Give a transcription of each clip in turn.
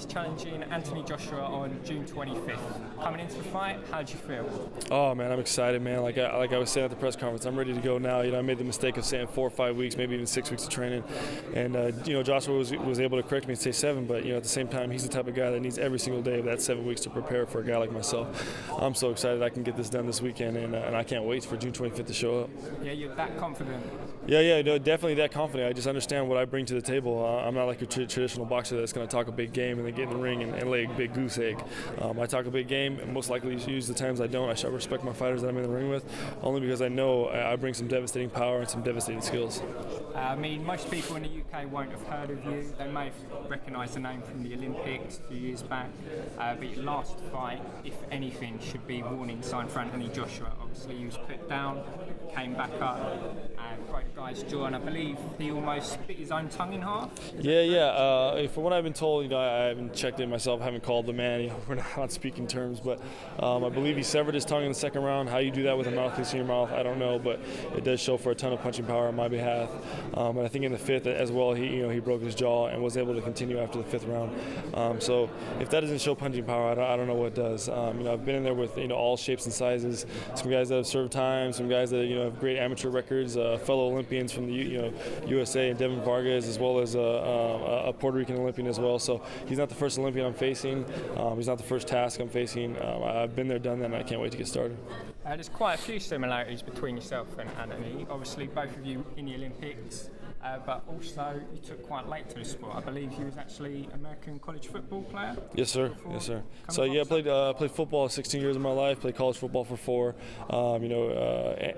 is challenging Anthony Joshua on June 25th. Coming into the fight, how do you feel? Oh man, I'm excited, man. Like I was saying at the press conference, I'm ready to go now. I made the mistake of saying 4 or 5 weeks, maybe even 6 weeks of training, and Joshua was able to correct me and say 7. But at the same time, he's the type of guy that needs every single day of that 7 weeks to prepare for a guy like myself. I'm so excited I can get this done this weekend, and I can't wait for June 25th to show up. Yeah, you're that confident. Yeah, no, definitely that confident. I just understand what I bring to the table. I'm not like a traditional boxer that's going to talk a big game and then get in the ring and lay a big goose egg. I talk a big game, and most likely use the times I don't. I should respect my fighters that I'm in the ring with, only because I know I bring some devastating power and some devastating skills. Most people in the UK won't have heard of you. They may have recognised the name from the Olympics a few years back. But your last fight, if anything, should be a warning sign for Anthony Joshua. Obviously, he was put down, came back up, and broke the guy's jaw, and I believe he almost bit his own tongue in half. Yeah. From what I've been told, I haven't checked in myself, haven't called the man. We're not speaking terms, but I believe he severed his tongue in the second round. How you do that with a mouthpiece in your mouth, I don't know, but it does show for a ton of punching power on my behalf. And I think in the fifth as well, he broke his jaw and was able to continue after the fifth round. So if that doesn't show punching power, I don't know what does. I've been in there with all shapes and sizes. Some guys that have served time, some guys that have great amateur records, fellow Olympians from the USA, and Devin Vargas, as well as a Puerto Rican Olympian as well. So he's not the first Olympian I'm facing. He's not the first task I'm facing. I've been there, done that, and I can't wait to get started. There's quite a few similarities between yourself and Anthony. Obviously, both of you in the Olympics, but also you took quite late to the sport. I believe you was actually American college football player. Yes, sir. So I played football 16 years of my life. Played college football for 4.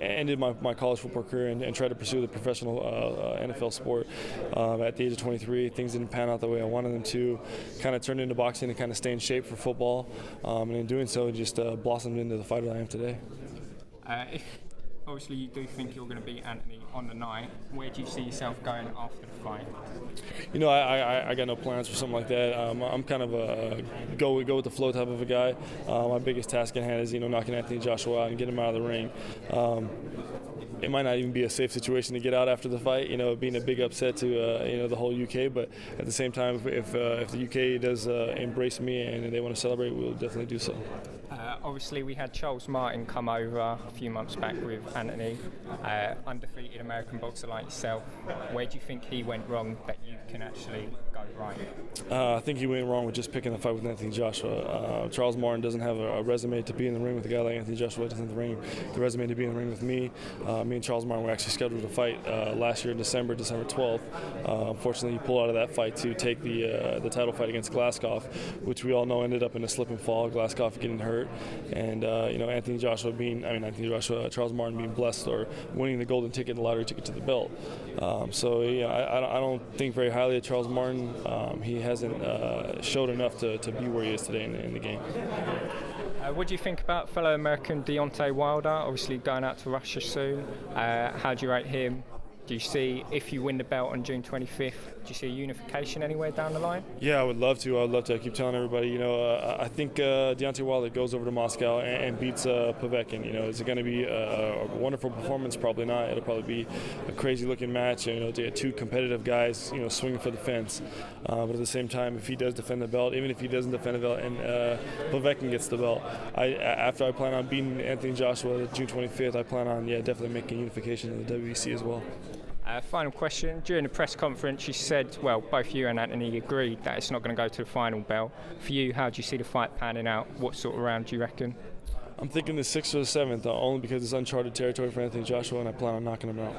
Ended my college football career and tried to pursue the professional NFL sport. At the age of 23, things didn't pan out the way I wanted them to. Kind of turned into boxing to kind of stay in shape for football, and in doing so, just blossomed into the fighter I am today. If obviously you do think you're going to beat Anthony on the night, where do you see yourself going after the fight? I got no plans for something like that. I'm kind of a go with the flow type of a guy. My biggest task in hand is knocking Anthony Joshua out and getting him out of the ring. It might not even be a safe situation to get out after the fight, being a big upset to the whole UK. But at the same time, if the UK does embrace me and they want to celebrate, we'll definitely do so. Obviously, we had Charles Martin come over a few months back with Anthony, undefeated American boxer like yourself. Where do you think he went wrong that you can actually go right? I think he went wrong with just picking the fight with Anthony Joshua. Charles Martin doesn't have a resume to be in the ring with a guy like Anthony Joshua. Doesn't have the resume to be in the ring with me. Me and Charles Martin were actually scheduled to fight last year in December 12th. Unfortunately, he pulled out of that fight to take the title fight against Glasgow, which we all know ended up in a slip and fall. Glasgow getting hurt, and Charles Martin being blessed or winning the golden ticket, the lottery ticket to the belt. I don't think very highly of Charles Martin. He hasn't showed enough to be where he is today in the game. What do you think about fellow American Deontay Wilder, obviously going out to Russia soon? How do you rate him? Do you see, if you win the belt on June 25th, do you see a unification anywhere down the line? Yeah, I would love to. I keep telling everybody, I think Deontay Wilder goes over to Moscow and beats Povetkin. Is it going to be a wonderful performance? Probably not. It'll probably be a crazy-looking match. To get two competitive guys, swinging for the fence. But at the same time, if he does defend the belt, even if he doesn't defend the belt and Povetkin gets the belt, after I plan on beating Anthony Joshua June 25th, I plan on definitely making unification in the WEC as well. Final question. During the press conference, you said, well, both you and Anthony agreed that it's not going to go to the final bell. For you, how do you see the fight panning out? What sort of round do you reckon? I'm thinking the 6th or the 7th, only because it's uncharted territory for Anthony Joshua, and I plan on knocking him out.